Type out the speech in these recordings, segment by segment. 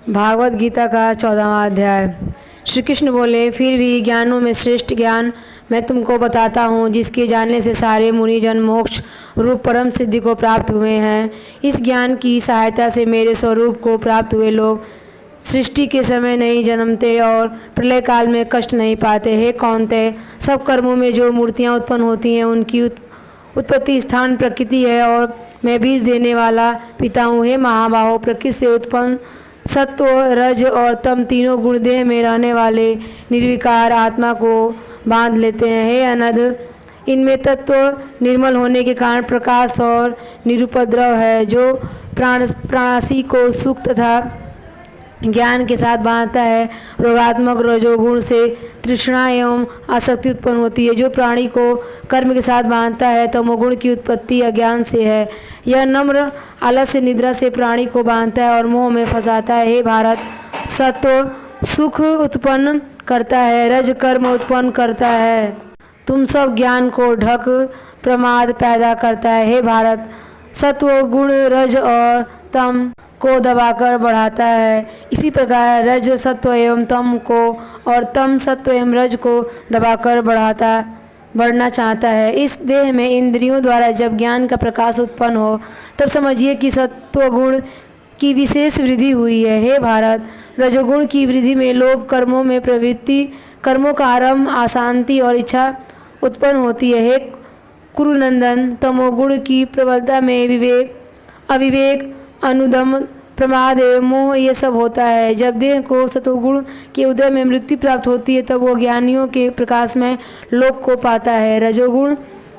भागवत गीता का 14वां अध्याय। श्री कृष्ण बोले, फिर भी ज्ञानों में श्रेष्ठ ज्ञान मैं तुमको बताता हूँ, जिसके जानने से सारे मुनिजन मोक्ष रूप परम सिद्धि को प्राप्त हुए हैं। इस ज्ञान की सहायता से मेरे स्वरूप को प्राप्त हुए लोग सृष्टि के समय नहीं जन्मते और प्रलय काल में कष्ट नहीं पाते। हे कौन्तेय, सब कर्मों में जो मूर्तियाँ उत्पन्न होती हैं उनकी उत्पत्ति स्थान प्रकृति है और मैं बीज देने वाला पिता हूँ। हे महाबाहो, प्रकृति से उत्पन्न सत्व, रज और तम तीनों गुण देह में रहने वाले निर्विकार आत्मा को बांध लेते हैं। हे अनध, इनमें तत्व निर्मल होने के कारण प्रकाश और निरुपद्रव है, जो प्राणासी को सुख तथा ज्ञान के साथ बांधता है। रोगात्मक रजोगुण से तृष्णा एवं आसक्ति उत्पन्न होती है, जो प्राणी को कर्म के साथ बांधता है। तमोगुण की उत्पत्ति अज्ञान से है, यह नम्र आलस्य निद्रा से प्राणी को बांधता है और मोह में फंसाता है। हे भारत, सत्व सुख उत्पन्न करता है, रज कर्म उत्पन्न करता है, तुम सब ज्ञान को ढक प्रमाद पैदा करता है। हे भारत, सत्व गुण रज और तम को दबाकर बढ़ाता है। इसी प्रकार रज सत्व एवं तम को और तम सत्व एवं रज को दबाकर बढ़ना चाहता है। इस देह में इंद्रियों द्वारा जब ज्ञान का प्रकाश उत्पन्न हो, तब समझिए कि सत्व गुण की विशेष वृद्धि हुई है। हे भारत, रजोगुण की वृद्धि में लोभ, कर्मों में प्रवृत्ति, कर्मों का आरंभ, अशांति और इच्छा उत्पन्न होती है। हे कुरुनंदन, तमोगुण की प्रबलता में विवेक, अविवेक, अनुदम, प्रमाद एवं मोह ये सब होता है। जब देह को सतोगुण के उदय में मृत्यु प्राप्त होती है, तब वो ज्ञानियों के प्रकाश में लोक को पाता है। रजोगुण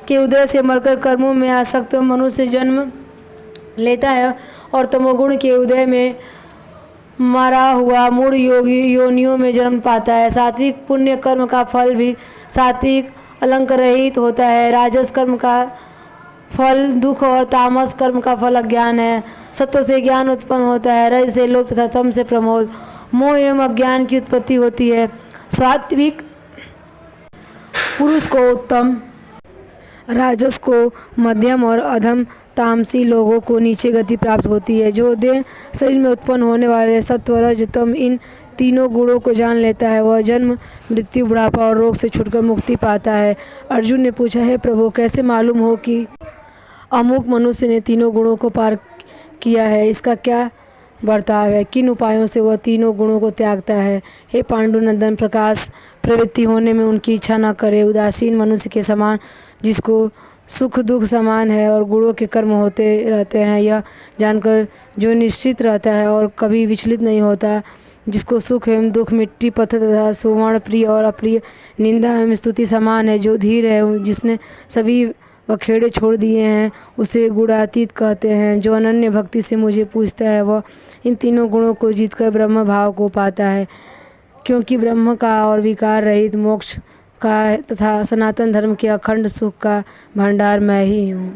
के उदय से मरकर कर्मों में आसक्त मनुष्य जन्म लेता है और तमोगुण के उदय में मरा हुआ मूढ़ योगी योनियों में जन्म पाता है। सात्विक पुण्य कर्म का फल भी सात्विक अलंकार रहित होता है। राजस कर्म का फल दुख और तामस कर्म का फल अज्ञान है। सत्व से ज्ञान उत्पन्न होता है, रज से लोभ तथा तम से प्रमोद, मोह एवं अज्ञान की उत्पत्ति होती है। सात्विक पुरुष को उत्तम, राजस को मध्यम और अधम, तामसी लोगों को नीचे गति प्राप्त होती है। जो देह शरीर में उत्पन्न होने वाले सत्व रज तम इन तीनों गुणों को जान लेता है, वह जन्म मृत्यु बुढ़ापा और रोग से छुटकर मुक्ति पाता है। अर्जुन ने पूछा, हे प्रभु, कैसे मालूम हो कि अमुक मनुष्य ने तीनों गुणों को पार किया है? इसका क्या बर्ताव है? किन उपायों से वह तीनों गुणों को त्यागता है? हे पांडुनंदन, प्रकाश प्रवृत्ति होने में उनकी इच्छा न करे। उदासीन मनुष्य के समान, जिसको सुख दुख समान है और गुणों के कर्म होते रहते हैं, यह जानकर जो निश्चित रहता है और कभी विचलित नहीं होता, जिसको सुख एवं दुख, मिट्टी पत्थर तथा सुवर्ण, प्रिय और अप्रिय, निंदा एवं स्तुति समान है, जो धीर है, जिसने सभी वखेड़े छोड़ दिए हैं, उसे गुणातीत कहते हैं। जो अनन्य भक्ति से मुझे पूजता है, वह इन तीनों गुणों को जीतकर ब्रह्म भाव को पाता है, क्योंकि ब्रह्म का और विकार रहित मोक्ष का तथा सनातन धर्म के अखंड सुख का भंडार मैं ही हूँ।